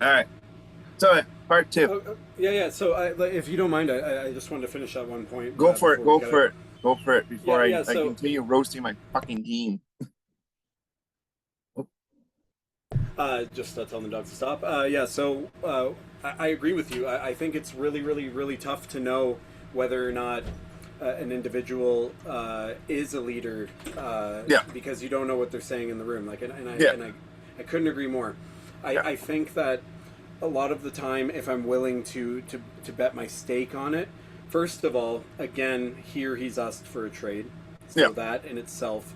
All right. So part two. Yeah, yeah. So, if you don't mind, I just wanted to finish that one point Go for it. before we Go get it. for it. Go for it before Yeah, yeah. I So, continue roasting my fucking team. just telling the dogs to stop. Yeah. So, I agree with you. I think it's really, really, really tough to know whether or not an individual is a leader Yeah. because you don't know what they're saying in the room. Like, Yeah. I couldn't agree more. Yeah. I think that a lot of the time, if I'm willing to bet my stake on it, first of all, again, here he's asked for a trade, Yeah. so that in itself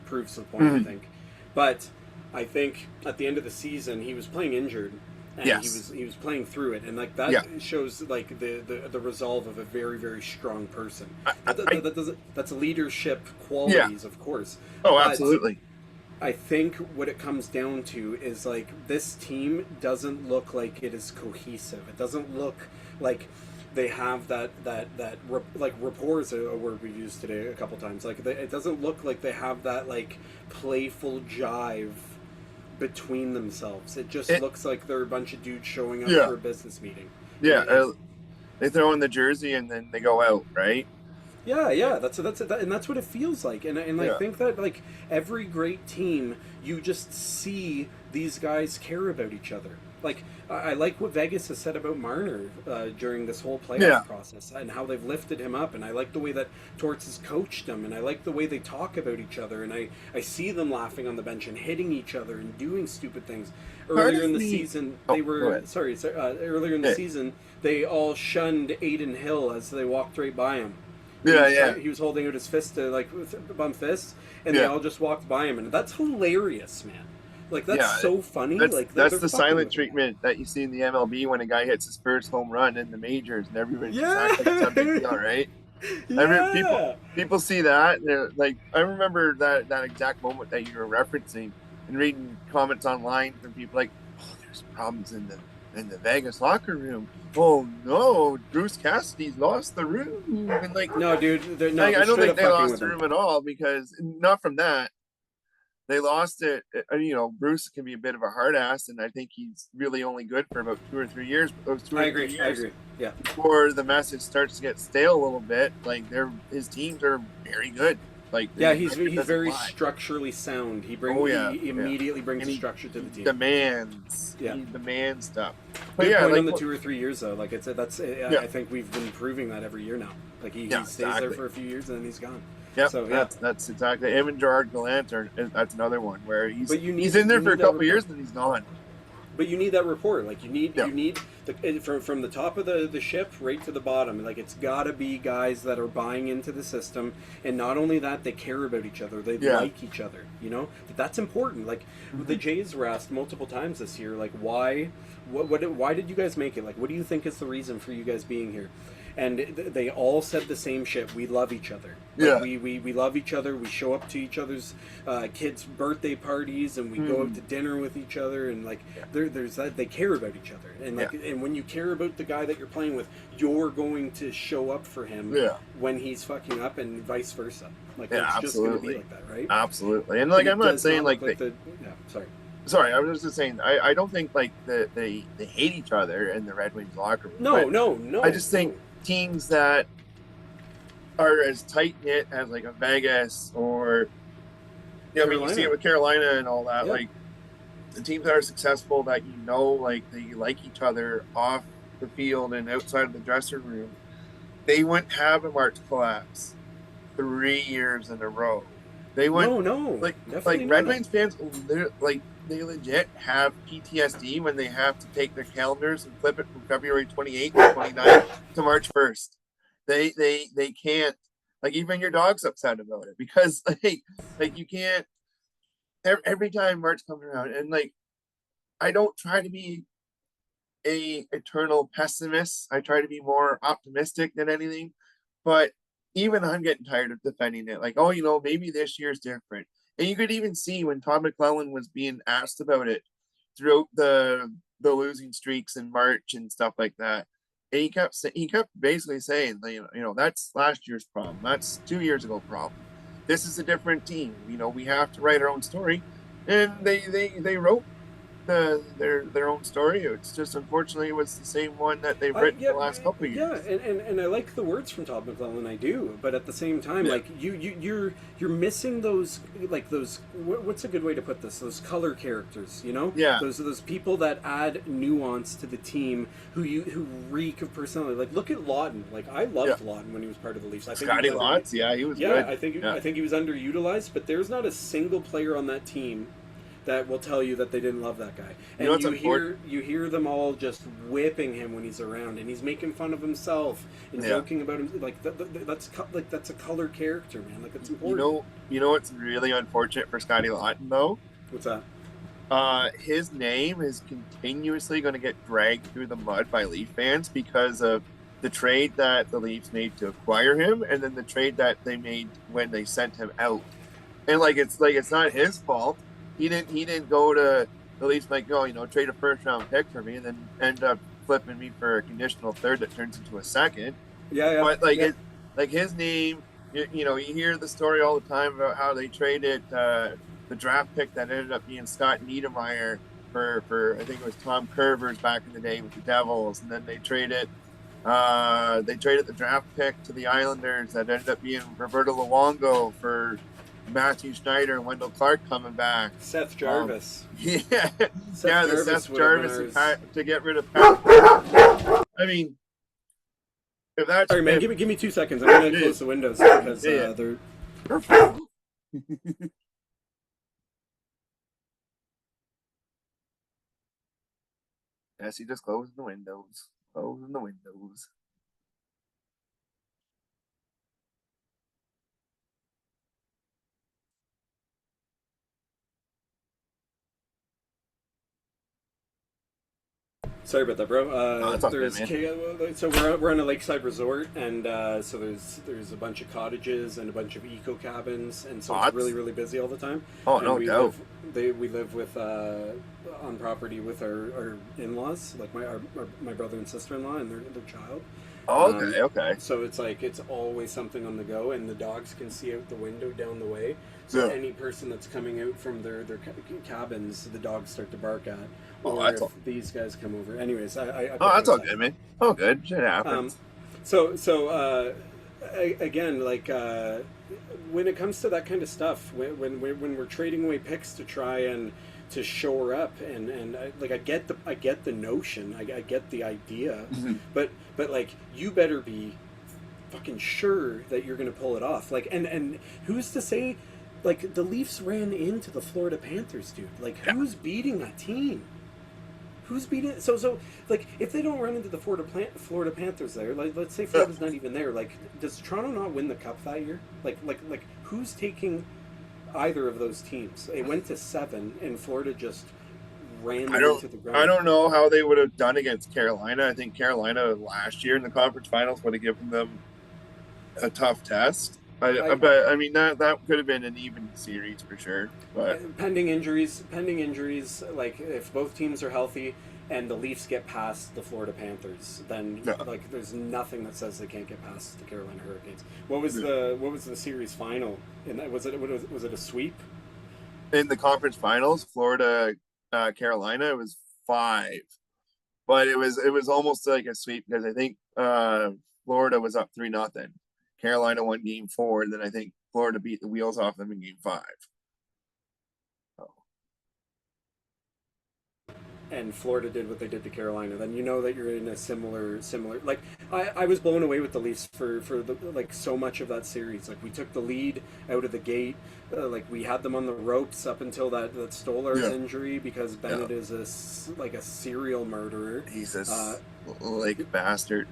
proves the point, I Mhm. think. But I think at the end of the season, he was playing injured, and Yes. he was playing through it, and like that Yeah. shows like the resolve of a very very strong person. I That's leadership yeah. qualities, of course, Oh, but absolutely. I think what it comes down to is like this team doesn't look like it is cohesive. It doesn't look like they have like rapport is a word we've used today a couple times. Like it doesn't look like they have that like playful jive between themselves. It just It looks like they're a bunch of dudes showing up yeah. for a business meeting, and Yeah. They throw in the jersey and then they go out, right? yeah, Yeah. yeah, and that's what it feels like, and I Yeah. think that like every great team, you just see these guys care about each other. Like I like what Vegas has said about Marner during this whole Yeah. playoff process and how they've lifted him up, and I like the way that Torts has coached him, and I like the way they talk about each other, and I see them laughing on the bench and hitting each other and doing stupid things. Part Earlier of in the me. season, Oh, they go were ahead. earlier in the Yeah. season they all shunned Aiden Hill as they walked right by him. Yeah. Yeah. He was holding out his fist to like bump fists, and they Yeah. all just walked by him, and that's hilarious, man. Like that's Yeah. so funny. Like That's they're the fucking silent with him, man. treatment that you see in the MLB when a guy hits his first home run in the majors and everybody just acts like it's a big Yeah, deal, right? Every yeah. people see that and they're like, I remember that exact moment that you were referencing and reading comments online from people like, oh, there's problems in the Vegas locker room. Oh no, Bruce Cassidy's lost the room, and like No, dude, they're no, they're I don't straight think up they fucking lost with the him. room at all because not from that they lost it. You know, Bruce can be a bit of a hard ass, and I think he's really only good for about 2 or 3 years. But those two I or agree. three I years agree. Yeah. before the message starts to get stale a little bit, like his teams are very good. Like Yeah, the record he's doesn't very lie. structurally sound. Oh yeah, He yeah, immediately brings and a structure to the he team. demands Yeah. he demands stuff. But Good yeah, point on like the 2 or 3 years though. Like yeah, I think we've been proving that every year now. Like yeah, he stays there exactly. for a few years and then he's gone. Yep, So yeah, that's exactly. Him and Gerard Gallant are that's another one where but he's in you there for a need that couple of rapport. years and then he's gone. But you need that rapport. Like Yeah, you need from the top of the ship right to the bottom. Like it's got to be guys that are buying into the system, and not only that, they care about each other. They yeah. like each other. You know that's important. Like the Mm-hmm. Jays were asked multiple times this year, like why, why did you guys make it? Like what do you think is the reason for you guys being here? And they all said the same shit. We love each other. Like Yeah. we love each other. We show up to each other's kids' birthday parties, and we go out to Mm. dinner with each other. And like Yeah. there's that they care about each other. And Yeah. like and when you care about the guy that you're playing with, you're going to show up for him Yeah. when he's fucking up, and vice versa. Like Yeah. it's just going to be Absolutely. like that, right? Absolutely. And Like like I'm it not does saying not look like like the yeah. Sorry. sorry, I was just saying I don't think like they hate each other in the Red Wings locker room, No, but no, I no, just no. think teams that are as tight knit as like a Vegas or I mean you see it Carolina. with Carolina and all that, Yeah. like the teams that are successful that like they like each other off the field and outside of the dressing room, they wouldn't have a March collapse 3 years in a row. They went No, no, like definitely Red not. Wings fans like they legit have PTSD when they have to take their calendars and flip it from February 28th or 29th to March 1st. They can't like even your dog's upset about it because like you can't every time March comes around and like I don't try to be a eternal pessimist. I try to be more optimistic than anything. But even I'm getting tired of defending it. Like, oh, maybe this year's different. And you could even see when Todd McClellan was being asked about it throughout the losing streaks in March and stuff like that. And he kept basically saying, that's last year's problem. That's 2 years ago problem. This is a different team. We have to write our own story. And they wrote their own story. It's just unfortunately it was the same one that they've I written yeah the last couple of yeah, years. and I like the words from Todd McClellan. I do, but at the same time, Yeah, like you're missing those like those what's a good way to put this? Those color characters, you know, yeah, those people that add nuance to the team who reek of personality. Like look at Lawton. Like I yeah. loved Lawton when he was part of the Leafs. I think he was Scotty under Lots, yeah, he was yeah, good. I Yeah, think he was underutilized, but there's not a single player on that team that will tell you that they didn't love that guy. you know And what's unfortunate? you hear them all just whipping him when he's around, and he's making fun of himself and Yeah, joking about him. Like that's a color character, man. Like it's you important. know, you know what's really unfortunate for Scotty Lawton though. What's that? His name is continuously going to get dragged through the mud by Leaf fans because of the trade that the Leafs made to acquire him, and then the trade that they made when they sent him out. And it's not his fault. He didn't go to the Leafs like, oh, trade a first round pick for me and then end up flipping me for a conditional third that turns into a second. Yeah, yeah, But yeah. like his name, you hear the story all the time about how they traded the draft pick that ended up being Scott Niedermayer for I think it was Tom Curvers back in the day with the Devils, and then they traded the draft pick to the Islanders that ended up being Roberto Luongo for Matthew Schneider and Wendell Clark coming back. Seth Um, Jarvis. yeah, Seth yeah, the Jarvis Seth would have been Jarvis ours. to get rid of Pat. I mean, if that's Sorry, man. if Give me 2 seconds. I'm gonna yeah, close the windows because yeah, they're yeah. Yes, he just closing the windows. Closing the windows. Sorry about that, bro. Oh, that's all good, There's man. so we're on a lakeside resort, and so there's a bunch of cottages and a bunch of eco cabins, and so it's really Thoughts? really busy all the time. Oh, And no doubt. we live with on property with our in laws, like my brother and sister in law and their child. Oh, Um, okay, okay. so it's like it's always something on the go, and the dogs can see out the window down the way. So Yeah. any person that's coming out from their cabins, the dogs start to bark at. Oh, Or that's if all. these guys come over. Anyways, I Oh, put that that's all aside. good, man. Oh, good. Shit Um, happens. again, like when it comes to that kind of stuff, when we're trading away picks to try and to shore up, and like I get the notion, I get the idea, Mhm. but like you better be fucking sure that you're gonna pull it off. Like and who's to say? Like the Leafs ran into the Florida Panthers, dude. Like Yeah. who's beating that team? Who's beating? So like if they don't run into the Florida Panthers there, like let's say Yeah. Florida's not even there. Like does Toronto not win the cup that year? Like who's taking either of those teams? It went to 7, and Florida just ran I them don't into the I ground. don't know how they would have done against Carolina. I think Carolina last year in the conference finals would have given them a tough test. I But I mean that could have been an even series for sure. But pending injuries. Like if both teams are healthy and the Leafs get past the Florida Panthers, then no, like there's nothing that says they can't get past the Carolina Hurricanes. What was the series final? And was it a sweep? in the conference finals, Florida, Carolina, it was 5, but it was almost like a sweep because I think Florida was up 3-0. Carolina won game 4, and then I think Florida beat the wheels off them in game 5. So, And Florida did what they did to Carolina, then you know that you're in a similar. Like I was blown away with the Leafs for the, like so much of that series. Like we took the lead out of the gate. Like we had them on the ropes up until that Stolar's yeah, injury because yeah, Bennett is like a serial murderer. he's Uh, this like bastard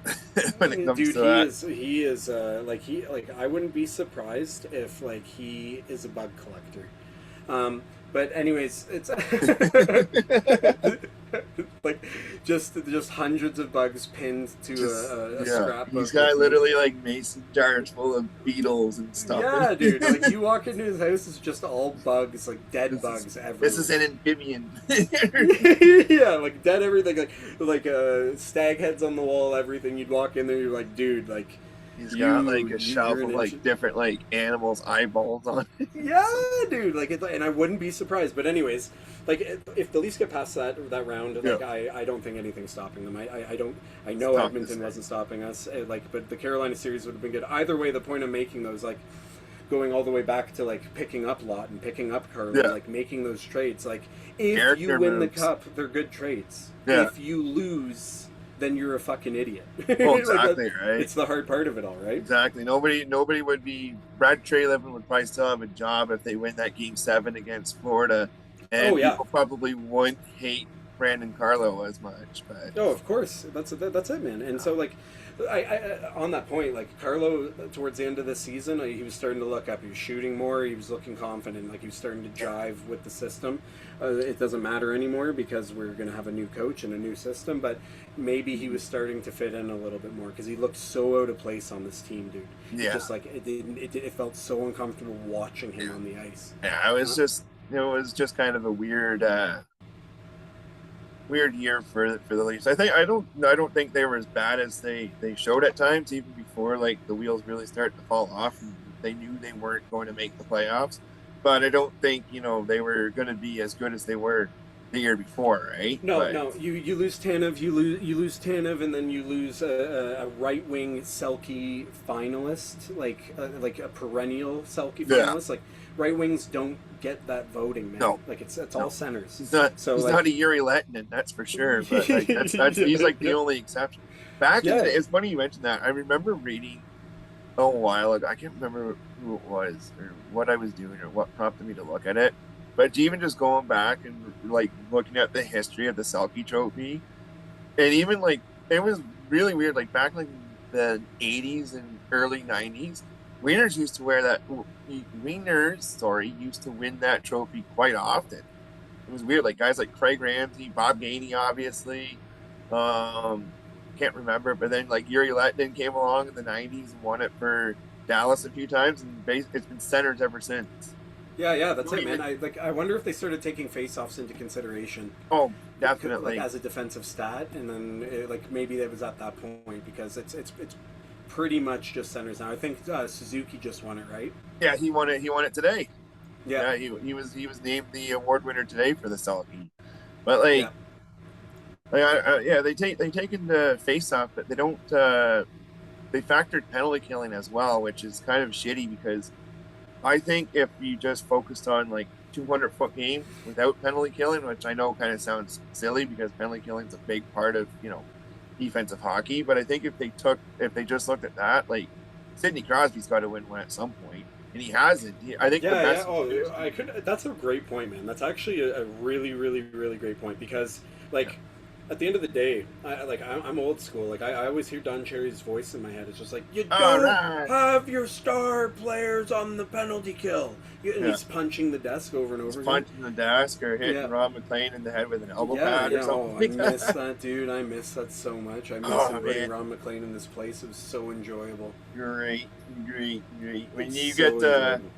when it comes dude, to that. he is like I wouldn't be surprised if like he is a bug collector. But anyways, it's like just hundreds of bugs pinned to Just a yeah, he's scrapbook got with literally like mason jars full of beetles and stuff. yeah, dude. Like you walk into his house, it's just all bugs, like dead this is bugs this is everywhere. an amphibian. Yeah, like dead everything, like stag heads on the wall, everything. You'd walk in there, you're like, dude, like He's got like a you're shelf an of inch. like different like animals' eyeballs on it. Yeah, dude. Like, and I wouldn't be surprised. But anyways, like, if the Leafs get past that round, Yeah, like, I don't think anything's stopping them. I don't. I it's know tough to Edmonton say. wasn't stopping us. Like, but the Carolina series would have been good either way. The point of making those, like, going all the way back to like picking up Lot and picking up Carlo, Yeah, like making those trades. Like, if you character win the moves. cup, they're good trades. Yeah. If you lose, then you're a fucking idiot. Well, Like that. exactly right. It's the hard part of it all, right? Exactly. Nobody would be. Brad Trelevin would probably still have a job if they win that game 7 against Florida, Oh and yeah. people probably wouldn't hate Brandon Carlo as much. But Oh, of course. That's it, man. And so, like, on that point, like Carlo, towards the end of the season, he was starting to look up. He was shooting more. He was looking confident. Like he was starting to jive with the system. It doesn't matter anymore because we're going to have a new coach and a new system. But maybe he was starting to fit in a little bit more because he looked so out of place on this team, dude. It yeah, just like it felt so uncomfortable watching him on the ice. yeah, it was just kind of a weird year for the Leafs. I don't think they were as bad as they showed at times, even before like the wheels really started to fall off and they knew they weren't going to make the playoffs. But I don't think they were going to be as good as they were the year before, right? No, But no. You lose Tanev, you lose Tanev, and then you lose a right wing Selke finalist, like a perennial Selke yeah, finalist. Like right wings don't get that voting, man. no, Like it's all no, centers. he's not So he's like, not a Yuri Lettinen, that's for sure. But like that's he's like the only exception. Back in the yeah. day, it's funny you mentioned that. I remember reading a while ago. I can't remember who it was or what I was doing or what prompted me to look at it. But even just going back and like looking at the history of the Selkie Trophy, and even like it was really weird. Like back like the '80s and early '90s, Wieners used to wear that. Wieners, sorry, used to win that trophy quite often. It was weird. Like guys like Craig Ramsey, Bob Gainey, obviously. Um, can't remember, but then like Yuri Lettinen came along in the '90s and won it for Dallas a few times, and it's been centers ever since. Yeah, that's Don't it, man. even. I wonder if they started taking faceoffs into consideration, Oh, like definitely. as a defensive stat, and then like maybe that was at that point because it's pretty much just centers now. I think Suzuki just won it, right? Yeah, he won it. He won it today. Yeah, Yeah, he was named the award winner today for the Selkie. But yeah. yeah, they taken the face off, but they don't. They factored penalty killing as well, which is kind of shitty because I think if you just focused on like 200-foot games without penalty killing, which I know kind of sounds silly because penalty killing is a big part of defensive hockey, but I think if they just looked at that, like Sidney Crosby's got to win one at some point, and he hasn't. I think the Yeah. best Oh, players I do. could. That's a great point, man. That's actually a really, really, really great point because, Yeah. like, at the end of the day, I'm old school. Like, I always hear Don Cherry's voice in my head. It's just like you All don't right. have your star players on the penalty kill, and Yeah. he's punching the desk over and He's over again. punching the desk or hitting Yeah. Rob McLean in the head with an elbow Yeah, pad or yeah. something Oh, I like miss that. that, dude. I miss that so much. I miss Oh him putting man, Ron McLean in this place. It was so enjoyable. great, great, great. When It's you so get enjoyable.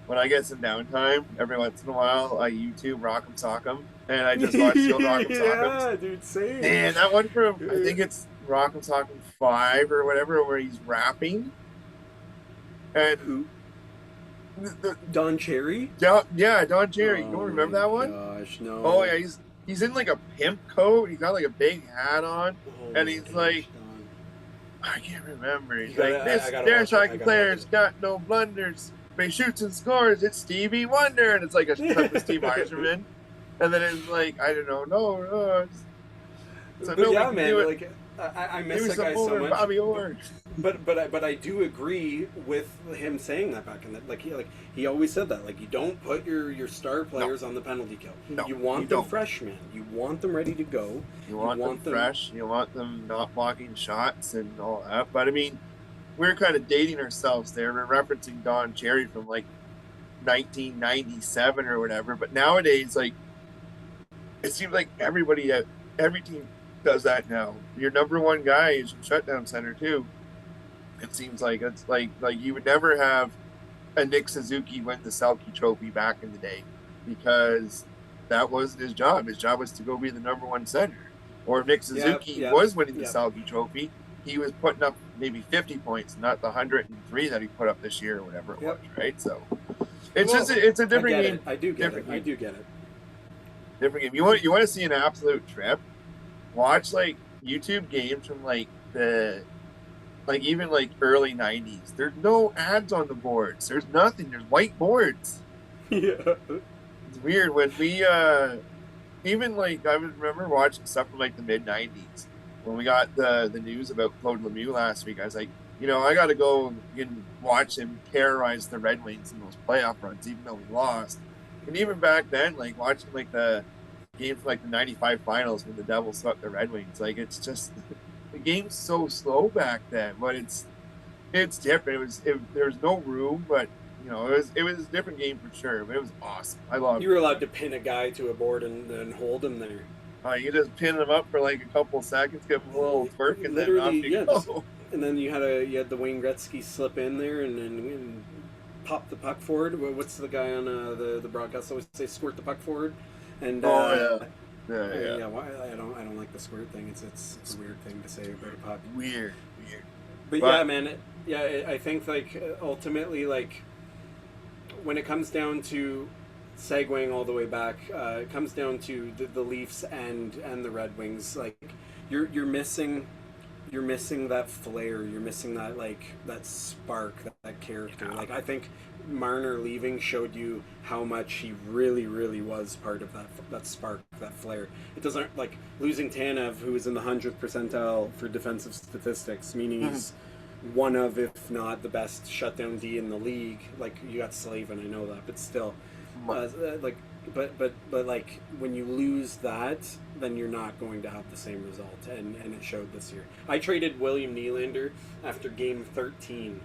when I get some downtime, every once in a while, I YouTube Rock'em Sock'em, and I just watch the old Rock'em Sock'ems. Yeah, dude. Same. Man, that one from I think it's Rock'em Sock'em 5 or whatever, where he's rapping, and Who? the Don Cherry? yeah, Don Cherry. You don't Oh remember my that one? gosh, Oh no. yeah, he's in like a pimp coat. He's got like a big hat on, Oh and my he's gosh, like, Don. I can't remember. You He's like, gotta, I this gotta dash watch it. I hockey gotta watch player's got no blunders. But he shoots and scores. It's Stevie Wonder, and it's like a clip of Steve it. Eiserman. And then it's like, I don't know, no, so But nobody yeah, can do man, it. like I Give miss me that some guy so more much. Bobby Orr. But I do agree with him saying that back in that he always said that like you don't put your star No, players on the penalty kill. no, You you want them don't. fresh, man. You want them ready to go. You You want them want them. fresh. You want them not blocking shots and all that. But I mean, we're kind of dating ourselves there. We're referencing Don Cherry from like 1997 or whatever. But nowadays, like it seems like every team does that now. Your number one guy is your shutdown center too. It seems like it's like you would never have a Nick Suzuki win the Selkie Trophy back in the day because that wasn't his job. His job was to go be the number one center. Or if Nick Yep, Suzuki yep, was winning the yep. Selkie Trophy, he was putting up maybe 50 points, not the 103 that he put up this year or whatever it was, Yep. right? So it's just Well, it's a I different get game, it. I do get it. different I game, do get it. different game. You want to see an absolute trip? Watch like YouTube games from like the like even like early 90s. There's no ads on the boards. There's nothing. There's white boards. Yeah. It's weird when we even like I remember watching stuff from like the mid '90s when we got the news about Claude Lemieux last week. I was like, I got to go and watch him terrorize the Red Wings in those playoff runs, even though we lost. And even back then, like watching like the games like the '95 finals when the Devils swept the Red Wings, like it's just the game's so slow back then, but it's different. There was no room, but it was a different game for sure. But it was awesome. I loved You it. were allowed to pin a guy to a board and hold him there. You just pin them up for like a couple of seconds, give them a little twerk, and then off Literally, you yeah. Just go. and then you had the Wayne Gretzky slip in there and pop the puck forward. What's the guy on the broadcast always say? Squirt the puck forward. And Oh yeah, yeah, yeah. yeah, why I don't like the squirt thing. It's a weird thing to say about a puck. Weird, weird. But But yeah, man. I think like ultimately like when it comes down to segueing all the way back, it comes down to the Leafs and the Red Wings. Like you're missing that flair. You're missing that like that spark, that character. Like I think Marner leaving showed you how much he really, really was part of that spark, that flair. It doesn't like losing Tanev, who is in the 100th percentile for defensive statistics, meaning he's one of, if not the best shutdown D in the league. Like you got Slavin, I know that, but still, like, but like when you lose that, then you're not going to have the same result, and it showed this year. I traded William Nylander after Game 13.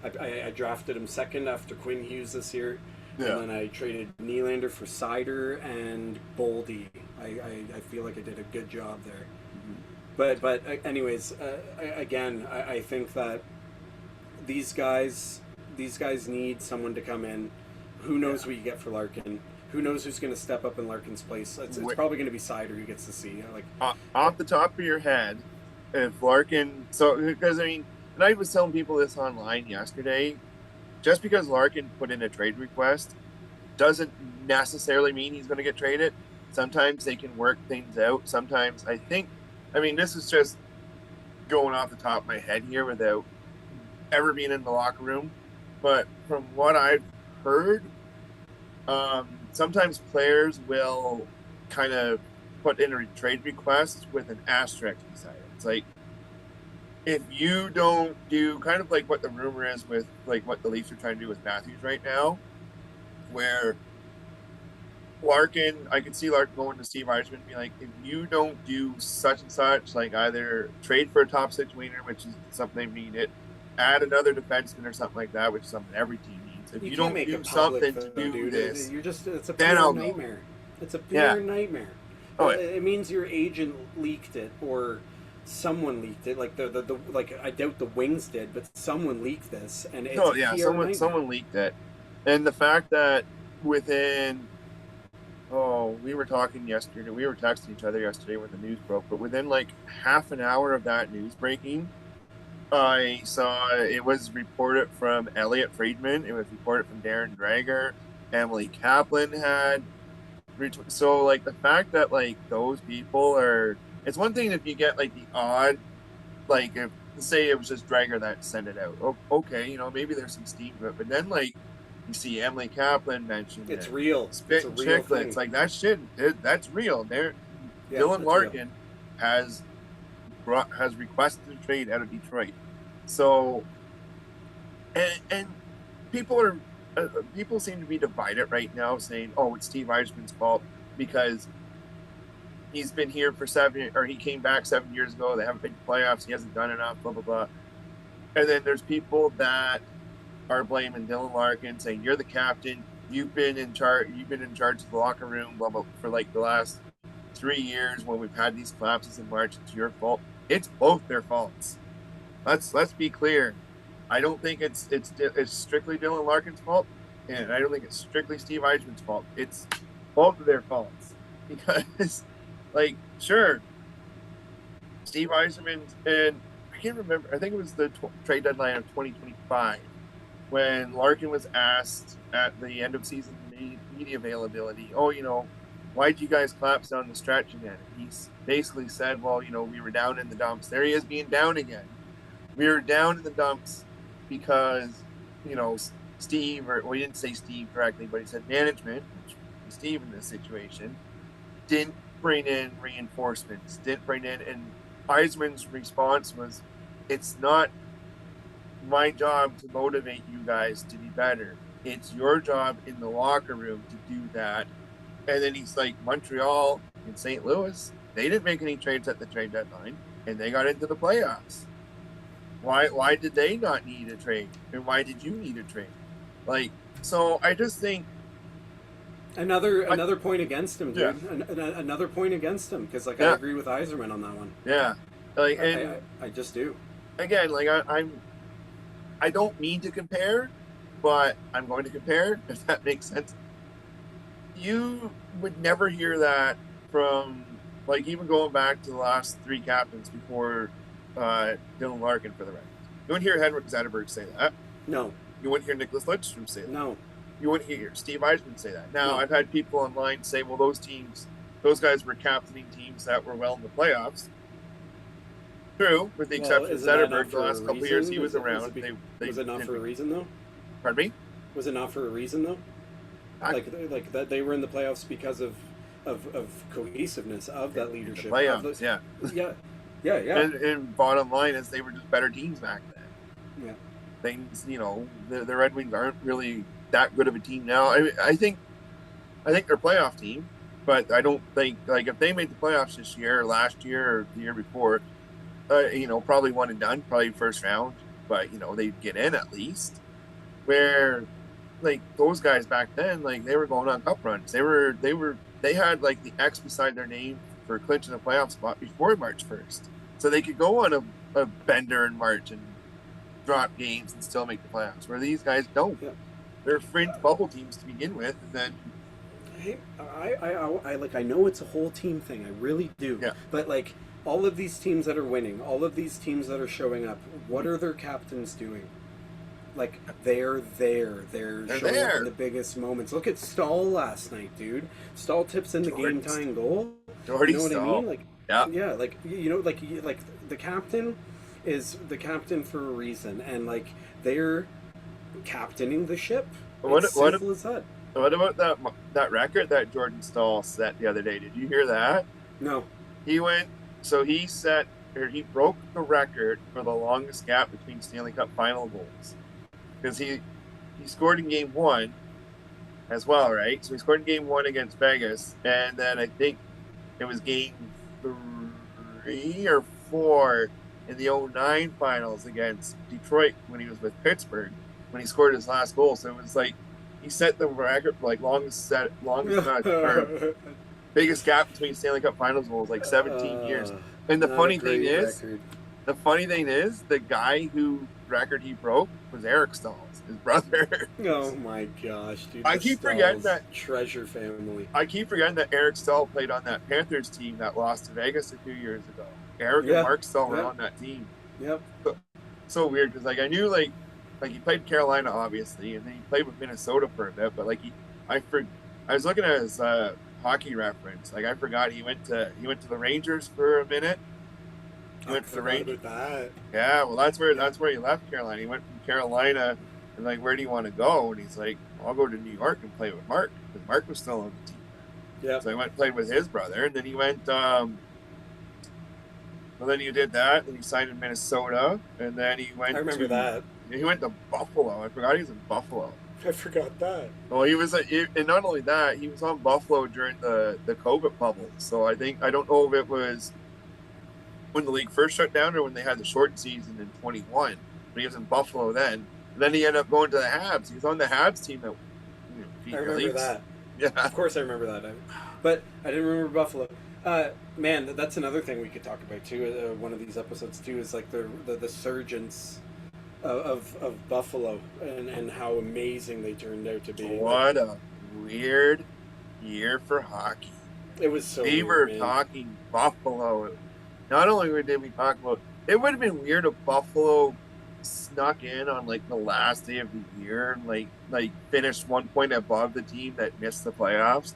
I drafted him second after Quinn Hughes this year. yeah, And then I traded Nylander for Sider and Boldy. I feel like I did a good job there. But anyways, I think that these guys need someone to come in. Who knows what you get for Larkin? Who knows who's going to step up in Larkin's place? It's probably going to be Sider who gets to see. Like off the top of your head, if Larkin, so because I mean, and I was telling people this online yesterday, just because Larkin put in a trade request doesn't necessarily mean he's going to get traded. Sometimes they can work things out. Sometimes I mean, this is just going off the top of my head here without ever being in the locker room. But from what I've heard, sometimes players will kind of put in a trade request with an asterisk beside it. It's like, if you don't do kind of like what the rumor is with like what the Leafs are trying to do with Matthews right now, where Larkin, I could see Larkin going to Steve Yzerman and be like, if you don't do such and such, like either trade for a top six wiener, which is something they need it, add another defenseman or something like that, which is something every team needs. If you don't do something to do this, it's a then PR I'll nightmare. go. It's a Yeah. PR nightmare. Oh, It means your agent leaked it or someone leaked it. Like the like I doubt the Wings did, but someone leaked this, and it's a PR nightmare. someone leaked it, and the fact that within we were talking yesterday, we were texting each other yesterday when the news broke, but within like half an hour of that news breaking, I saw it was reported from Elliot Friedman, it was reported from Darren Drager, Emily Kaplan had so like the fact that like those people are, it's one thing if you get like the odd, like if say it was just Drager that sent it out. Okay, maybe there's some steam to it, but then like you see Emily Kaplan mentioned It's it, real. Spit It's a and real Chicklets, thing. like that shit, that's real. There, Yeah, Dylan that's real. Larkin has requested a trade out of Detroit. So, and people are people seem to be divided right now, saying, "Oh, it's Steve Yzerman's fault because he's been here for he came back 7 years ago. They haven't been to playoffs. He hasn't done enough. Blah blah blah." And then there's people that are blaming Dylan Larkin, saying, "You're the captain. You've been in charge. You've been in charge of the locker room, blah blah, for like the last 3 years when we've had these collapses in March. It's your fault." It's both their faults. Let's be clear. I don't think it's strictly Dylan Larkin's fault, and I don't think it's strictly Steve Yzerman's fault. It's both of their faults because, like, sure, Steve Yzerman, and I can't remember. I think it was the trade deadline of 2025 when Larkin was asked at the end of season media availability, oh, why'd you guys collapse down the stretch again? And he basically said, well, we were down in the dumps. There he is being down again. We were down in the dumps because, Steve, or well, he didn't say Steve directly, but he said management, which would be Steve in this situation, didn't bring in reinforcements, didn't bring in, and Heisman's response was, it's not my job to motivate you guys to be better. It's your job in the locker room to do that. And then he's like, Montreal and St. Louis, they didn't make any trades at the trade deadline, and they got into the playoffs. Why did they not need a trade? And why did you need a trade? So I just think another point against him, dude. Yeah. Another point against him because I Yeah. agree with Yzerman on that one. Yeah, I just do. Again, I don't mean to compare, but I'm going to compare if that makes sense. You would never hear that from even going back to the last three captains before Dylan Larkin for the Reds. You wouldn't hear Henrik Zetterberg say that. No. You wouldn't hear Nicholas Lidstrom say that. No. You wouldn't hear Steve Eisman say that. Now, No. I've had people online say, well, those guys were captaining teams that were well in the playoffs. True, with the exception of Zetterberg, the last couple of years he was around. Was it not for a reason, though? Pardon me? Was it not for a reason, though? Like that they were in the playoffs because of cohesiveness of that leadership. The playoffs, yeah. Yeah. And bottom line is they were just better teams back then. Yeah. Things, the Red Wings aren't really that good of a team now. I think they're a playoff team, but I don't think, if they made the playoffs this year, or last year, or the year before, probably one and done, probably first round, but, they'd get in at least. Where, those guys back then, they were going on cup runs. They had, the X beside their name for clinching a playoff spot before March 1st. So they could go on a bender in March and drop games and still make the playoffs, where these guys don't. Yeah. They're fringe bubble teams to begin with, and then I know it's a whole team thing. I really do. Yeah. But all of these teams that are winning, all of these teams that are showing up, what are their captains doing? They're there. They're showing up in the biggest moments. Look at Stahl last night, dude. Stahl tips in the game-tying goal. Jordy you know Stahl. What I mean? Yeah. The captain is the captain for a reason, and they're captaining the ship. Simple as that. What about that record that Jordan Stahl set the other day? Did you hear that? No. He broke the record for the longest gap between Stanley Cup final goals. Because he scored in game one as well, right? So he scored in game one against Vegas, and then I think it was game 3 or 4 in the 2009 finals against Detroit when he was with Pittsburgh, when he scored his last goal. So it was he set the record for biggest gap between Stanley Cup finals goals, 17 years. And the funny thing is, the guy who record he broke was Eric Stahl's, his brother. Oh my gosh, dude! I keep forgetting that treasure family. I keep forgetting that Eric Stahl played on that Panthers team that lost to Vegas a few years ago. Eric and Mark Stahl were on that team. Yep. So weird because I knew he played Carolina obviously, and then he played with Minnesota for a bit. But I was looking at his hockey reference. I forgot he went to the Rangers for a minute. He went to the Rangers. Yeah, well, that's where he left Carolina. He went from Carolina, and where do you want to go? And he's like, I'll go to New York and play with Mark, because Mark was still on the team. Yeah. So he went and played with his brother, and then he went. Well, then he did that, and he signed in Minnesota, and then he went. I remember that. He went to Buffalo. I forgot he was in Buffalo. I forgot that. Well, he was, and not only that, he was on Buffalo during the COVID bubble. So I don't know if it was when the league first shut down or when they had the short season in 21. But he was in Buffalo then. And then he ended up going to the Habs. He was on the Habs team that. I remember that. Yeah, of course I remember that. But I didn't remember Buffalo. Man, that's another thing we could talk about too. One of these episodes too is the surgence of Buffalo and how amazing they turned out to be. What a weird year for hockey. It was so we weird, were talking Buffalo. Not only did we talk about it would have been weird if Buffalo snuck in on like the last day of the year and like finished 1 point above the team that missed the playoffs.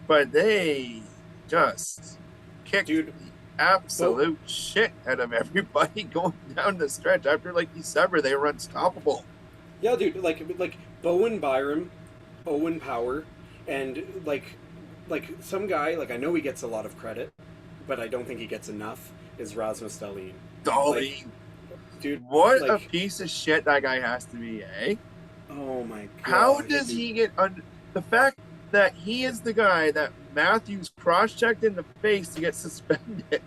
But they just kicked Dude. the But absolute shit out of everybody going down the stretch. After like December, they were unstoppable. yeah, dude, like Bowen Byram, Owen Power, and some guy, like I know he gets a lot of credit, but I don't think he gets enough. Is Rasmus Dahlin. Like, Dolly, dude, what a like, piece of shit that guy has to be, eh? oh my How god, does dude. he get under the fact that he is the guy that Matthews cross-checked in the face to get suspended?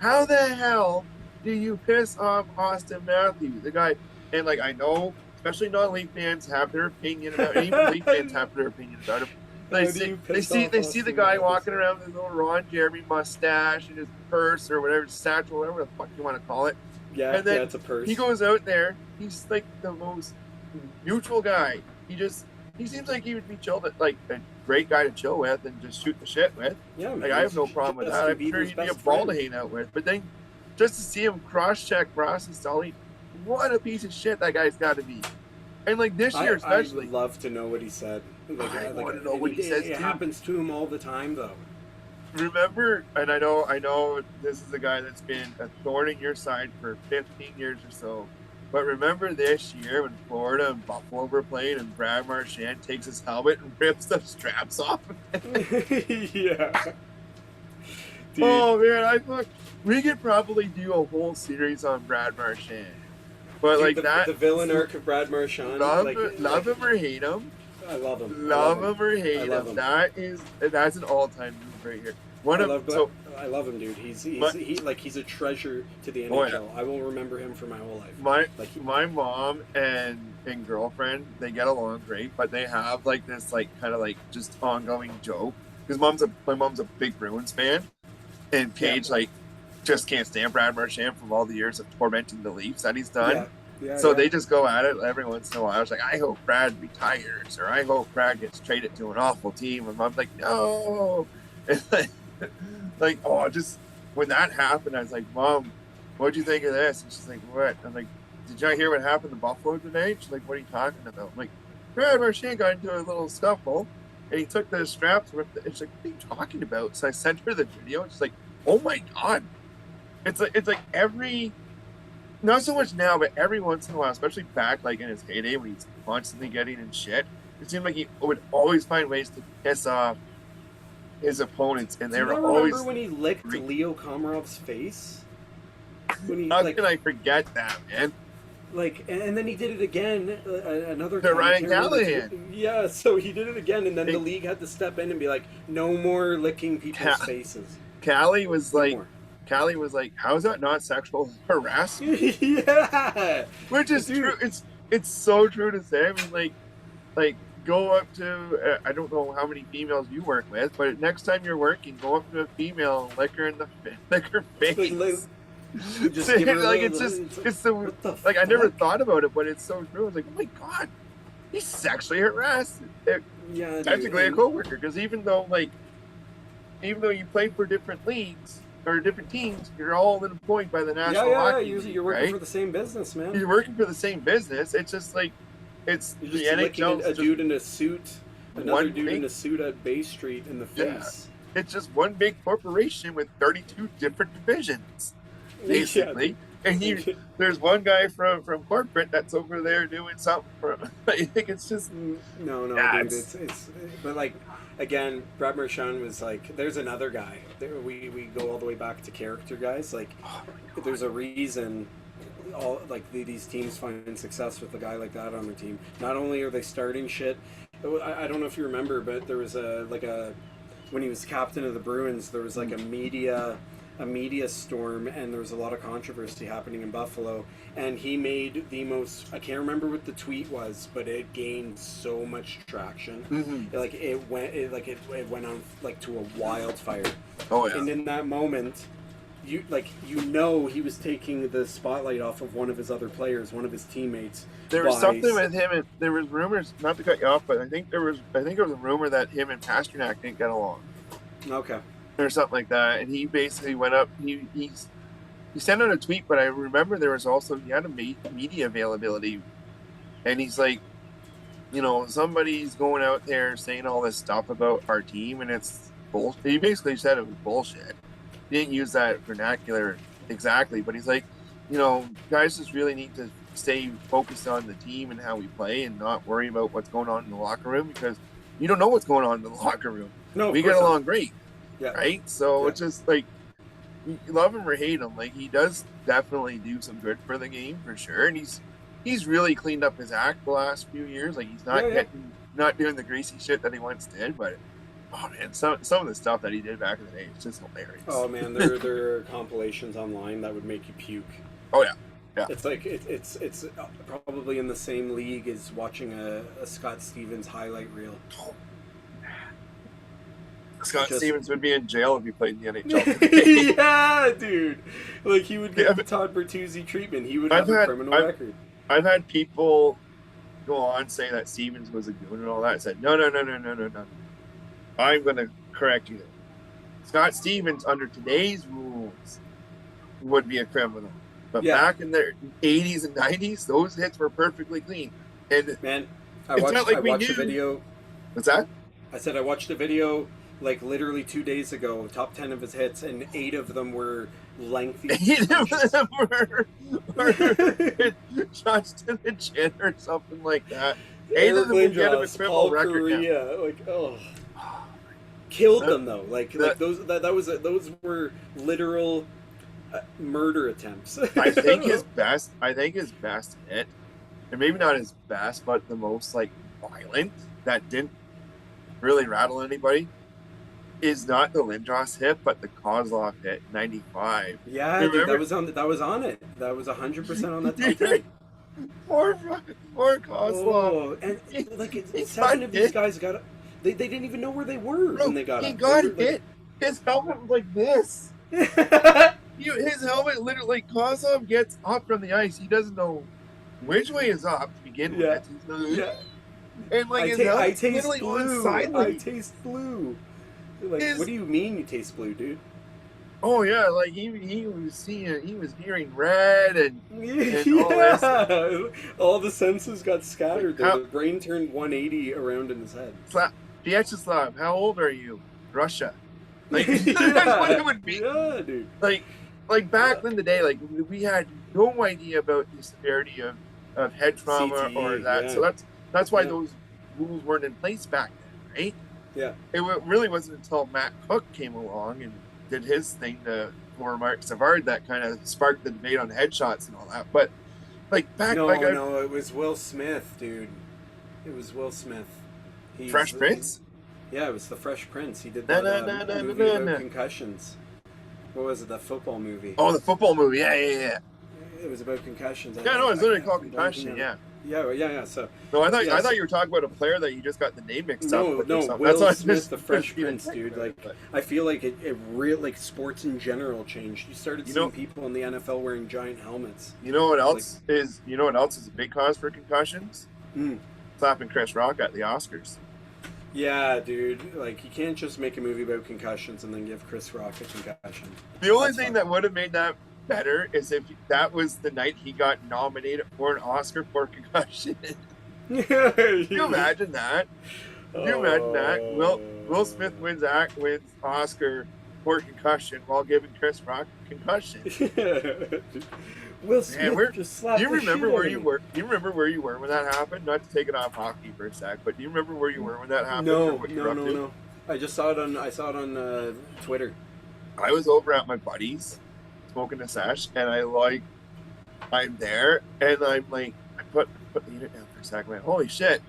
How the hell do you piss off Austin Matthews, the guy? And like I know, especially non-Leaf fans have their opinion about, and even Leaf fans have their opinion about him. They How do see you they piss see off they see the Austin guy Matthews? walking around with his little Ron Jeremy mustache and his purse or whatever, satchel, whatever the fuck you want to call it. Yeah, And yeah, then it's a purse. he goes out there. He's like the most neutral guy. He seems like he would be chilled, like a great guy to chill with and just shoot the shit with. Yeah, man. Like I have no problem with that. Justin I'm sure Bieber's he'd be a best ball to friend. hang out with. But then just to see him cross check Ross and Sully, what a piece of shit that guy's got to be. And like this year I especially, love to know what he said. I want to know what he says It too. happens to him all the time, though. Remember, and I know this is a guy that's been a thorn in your side for 15 years or so. But remember this year when Florida and Buffalo were playing and Brad Marchand takes his helmet and rips the straps off? Yeah. Dude. Oh man, I thought we could probably do a whole series on Brad Marchand. But Dude, like the, that, the villain arc of Brad Marchand. love him or hate him, I love him. love him or I hate love him. him. That's an all-time move right here. I love him, dude. He's a treasure to the NHL. Oh, yeah. I will remember him for my whole life. My mom and girlfriend, they get along great, but they have like this like kind of like just ongoing joke because my mom's a big Bruins fan, and Paige like just can't stand Brad Marchand from all the years of tormenting the Leafs that he's done. So they just go at it every once in a while. I was like, I hope Brad retires, or I hope Brad gets traded to an awful team. And Mom's like, no. And like, oh, just when that happened, I was like, Mom, what'd you think of this? And she's like, what? I'm like, did you hear what happened to Buffalo today? She's like, what are you talking about? I'm like, Brad Marchand got into a little scuffle, and he took the straps. It's like, what are you talking about? So I sent her the video. And she's like, oh my god. It's like every, not so much now, but every once in a while, especially back like in his heyday when he's constantly getting in shit, it seemed like he would always find ways to piss off his opponents, and they were always. Remember when he licked Leo Komarov's face? When he, how can I forget that, man? Like, and then he did it again another time. Ryan Callahan. Yeah, so he did it again, and then the league had to step in and be like, no more licking people's faces. Callie was like, how is that not sexual harassment? Yeah. Which is true. It's so true to say. I mean, like go up to, I don't know how many females you work with, but next time you're working, go up to a female and lick her face. Just it's I never thought about it, but it's so true. I was like, oh my god, he's sexually harassed. Yeah, technically a coworker, because even though you play for different leagues or different teams, you're all employed by the National Hockey League, you're working right? for the same business, man. You're working for the same business. It's just like it's you're the just NHL. A dude in a suit, another dude in a suit at Bay Street in the face. Yeah. It's just one big corporation with 32 different divisions, basically. Yeah. And there's one guy from corporate that's over there doing something for. I think it's just no, dude. It's but like again, Brad Marchand was like. There's another guy. We go all the way back to character guys. Like, there's a reason. All these teams find success with a guy like that on their team. Not only are they starting shit. I don't know if you remember, but there was when he was captain of the Bruins, there was like a media storm, and there was a lot of controversy happening in Buffalo, and he made the most, I can't remember what the tweet was, but it gained so much traction. Like it went on like to a wildfire. Oh yeah. And in that moment, he was taking the spotlight off of one of his other players, one of his teammates. There was something with him, and there was rumors, not to cut you off, but I think there was a rumor that him and Pasternak didn't get along. Okay. Or something like that, and he basically went up. He he sent out a tweet, but I remember there was also he had a media availability, and he's like, somebody's going out there saying all this stuff about our team, and it's bullshit. He basically said it was bullshit. He didn't use that vernacular exactly, but he's like, guys just really need to stay focused on the team and how we play, and not worry about what's going on in the locker room, because you don't know what's going on in the locker room. No, We get along great, yeah, right? So yeah. it's just like, you love him or hate him, like he does definitely do some good for the game for sure, and he's really cleaned up his act the last few years. Like he's not doing the greasy shit that he once did. But oh man, some of the stuff that he did back in the day is just hilarious. Oh man, there are compilations online that would make you puke. Oh yeah, yeah. It's like it's probably in the same league as watching a Scott Stevens highlight reel. Scott Stevens would be in jail if he played in the NHL today. Yeah, dude. Like he would get the Todd Bertuzzi treatment. He would have a criminal record. I've had people go on say that Stevens was a goon and all that. I said no. I'm going to correct you. Scott Stevens, under today's rules, would be a criminal. But back in the 80s and 90s, those hits were perfectly clean. And man, I watched a video. What's that? I said I watched a video like literally 2 days ago, top 10 of his hits, and 8 of them were lengthy. 8 of them were shots to the chin or something like that. 8 of them would get him a criminal record. Korea, like killed them though. Like those were literal murder attempts. I think his best hit, and maybe not his best, but the most like violent that didn't really rattle anybody, is not the Lindros hit, but the Kozlov hit, 95. Yeah, dude, that was on it. That was 100% on that top 10. Poor Kozlov. Oh, and like 7 of these guys got. They didn't even know where they were when they got. He got hit. His helmet was like this. His helmet literally. Kozlov gets up from the ice. He doesn't know which way is up to begin with. Yeah. And like I taste blue. I taste blue. Like, what do you mean you taste blue, dude? Oh yeah, like he was hearing red and all this. All the senses got scattered. The brain turned 180 around in his head. Vyacheslav, how old are you? Russia. Like that's what it would be. Yeah, dude. Like back in the day, like we had no idea about the severity of head trauma CTE, or that. Yeah. So that's why those rules weren't in place back then, right? Yeah. It really wasn't until Matt Cook came along and did his thing for Mark Savard that kind of sparked the debate on headshots and all that. But like back, no, it was Will Smith, dude. It was Will Smith. Fresh Prince. Yeah, it was the Fresh Prince. He did that movie about concussions. What was it? That football movie? Oh, the football movie. Yeah. It was about concussions. Yeah, no, it's literally called Concussion. Yeah. Yeah. So no, I thought you were talking about a player that you just got the name mixed up. No, Will Smith, the Fresh Prince, dude. Like, I feel like it really, like, sports in general changed. You started seeing people in the NFL wearing giant helmets. You know what else is? You know what else is a big cause for concussions? Slapping Chris Rock at the Oscars. Yeah, dude. Like, you can't just make a movie about concussions and then give Chris Rock a concussion. The only thing that would have made that better is if that was the night he got nominated for an Oscar for concussion. Can you imagine that? Can you imagine that? Will Smith wins Oscar for concussion while giving Chris Rock concussion. Will Smith just slapped. Do you remember where you were? Do you remember where you were when that happened? Not to take it off hockey for a sec, but do you remember where you were when that happened? No. I just saw it on Twitter. I was over at my buddy's smoking a sesh, and I'm there, and I'm like, I put the unit down for a second. I'm like, holy shit,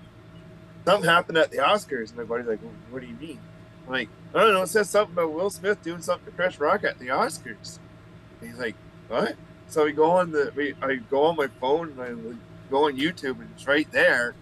something happened at the Oscars. And my buddy's like, well, what do you mean? I'm like, I don't know. It says something about Will Smith doing something to Chris Rock at the Oscars. And he's like, what? So I go on my phone and I go on YouTube, and it's right there.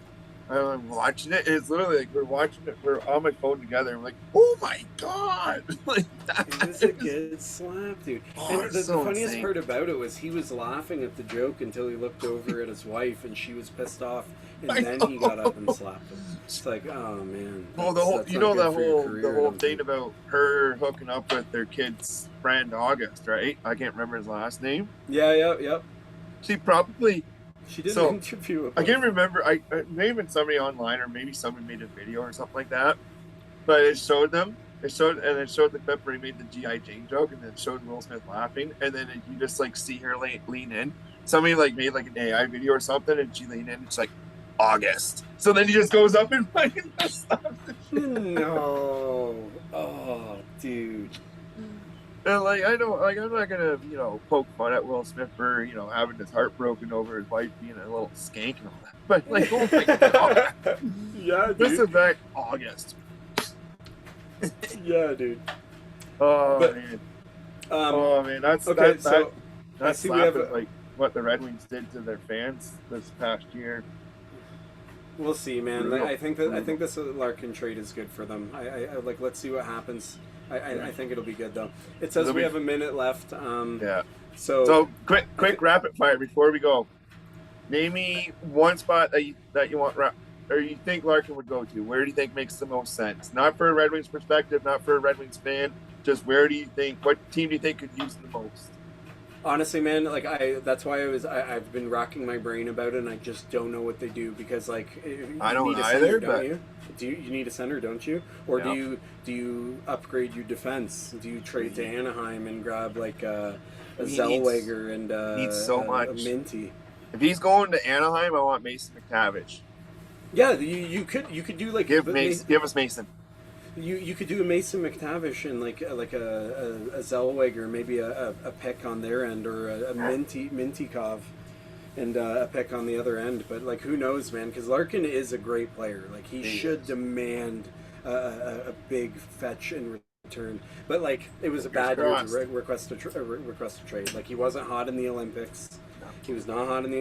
I'm watching it. It's literally like we're watching it. We're on my phone together. And we're like, oh my god, like that. It was a good slap, dude. Oh, And it's the so funniest insane. part about it was he was laughing at the joke until he looked over at his wife and she was pissed off, and I then he got up and know. slapped him. It's like, oh man, Well, the whole, that's you not know, good for your the career, I whole don't thing think. about her hooking up with their kid's friend August, right? I can't remember his last name. Yeah, yeah, yep. She probably She did an so interview I about can't remember. I may have been somebody online, or maybe somebody made a video or something like that. But it showed them. It showed, and it showed the clip where he made the GI Jane joke, and then it showed Will Smith laughing, and then you just like see her lean in. Somebody like made like an AI video or something, and she leaned in. And it's like August. So then he just goes up and fucking slaps the shit. No. Oh, dude. And like I know, like I'm not gonna poke fun at Will Smith for having his heart broken over his wife being a little skank and all that, but like oh my god, Yeah, this dude. is back August. Yeah, dude. Oh But man. um, Oh man, okay, so I that see we slap have. is like what the Red Wings did to their fans this past year. We'll see, man. Brutal. I think this Larkin trade is good for them. I like. Let's see what happens. I think it'll be good though. It says we have a minute left. Yeah. So So quick rapid fire before we go. Name me one spot that you want or you think Larkin would go to. Where do you think makes the most sense? Not for a Red Wings perspective, not for a Red Wings fan. Just where do you think? What team do you think could use him the most? honestly, man, like that's why I've been racking my brain about it, and I just don't know what they do because like I you don't need a either, center, but don't you? You need a center, don't you? Or yeah. do you upgrade your defense? Do you trade to Anaheim and grab like a He Zellweger and needs so a much. Minty? If he's going to Anaheim, I want Mason McTavish. Yeah, you could do like Give us Mason. you could do a Mason McTavish and like a Zellweger, maybe a pick on their end, or a Mintikov and a pick on the other end. But like, who knows, man? Because Larkin is a great player. Like he should demand a big fetch in return. But like, it was a bad year to request a trade. Like he wasn't hot in the Olympics. No. He was not hot in the